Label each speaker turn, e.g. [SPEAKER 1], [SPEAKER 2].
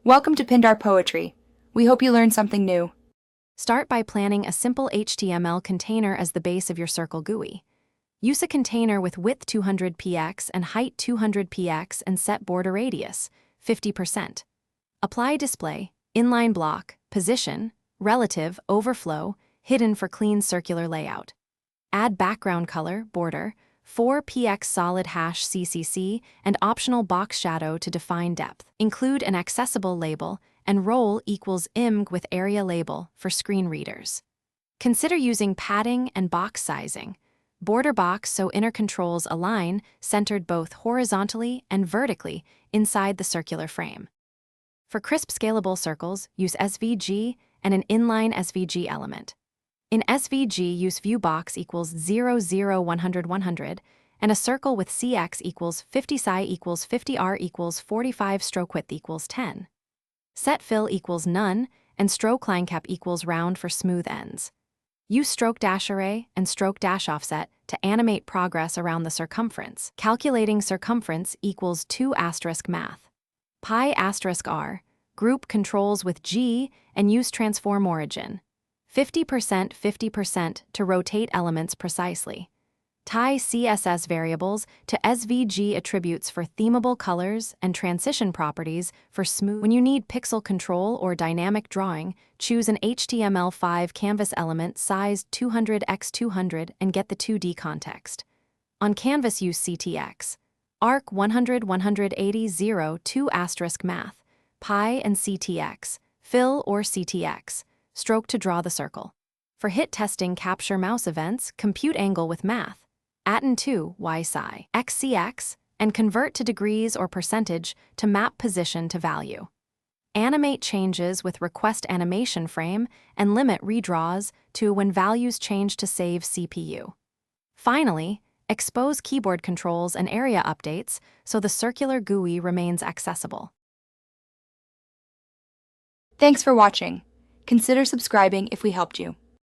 [SPEAKER 1] Welcome to Pindar Poetry. We hope you learned something new.
[SPEAKER 2] Start by planning a simple HTML container as the base of your circle GUI. Use a container with width 200 px and height 200 px and set border radius 50%. Apply display, inline block, position, relative, overflow, hidden for clean circular layout. Add background color, border, 4px solid #CCC, and optional box shadow to define depth. Include an accessible label and role equals img with area label for screen readers. Consider using padding and box sizing. Border box so inner controls align, centered both horizontally and vertically inside the circular frame. For crisp scalable circles, use SVG and an inline SVG element. In SVG, use viewBox equals 0, 0, 100, 100, and a circle with CX equals 50 psi equals 50 R equals 45 stroke width equals 10. Set fill equals none, and stroke line cap equals round for smooth ends. Use stroke dash array and stroke dash offset to animate progress around the circumference. Calculating circumference equals 2 asterisk math. Pi asterisk R, group controls with G and use transform origin. 50% 50% to rotate elements precisely. Tie CSS variables to SVG attributes for themable colors and transition properties for smooth. When you need pixel control or dynamic drawing, choose an HTML5 canvas element sized 200 x 200 and get the 2D context. On canvas, use CTX. Arc 100 180 0 2 asterisk math, pi and CTX, fill or CTX, stroke to draw the circle. For hit testing, capture mouse events, compute angle with math, atten2 y psi, xcx, and convert to degrees or percentage to map position to value. Animate changes with request animation frame and limit redraws to when values change to save CPU. Finally, expose keyboard controls and area updates so the circular GUI remains accessible.
[SPEAKER 1] Thanks for watching. Consider subscribing if we helped you.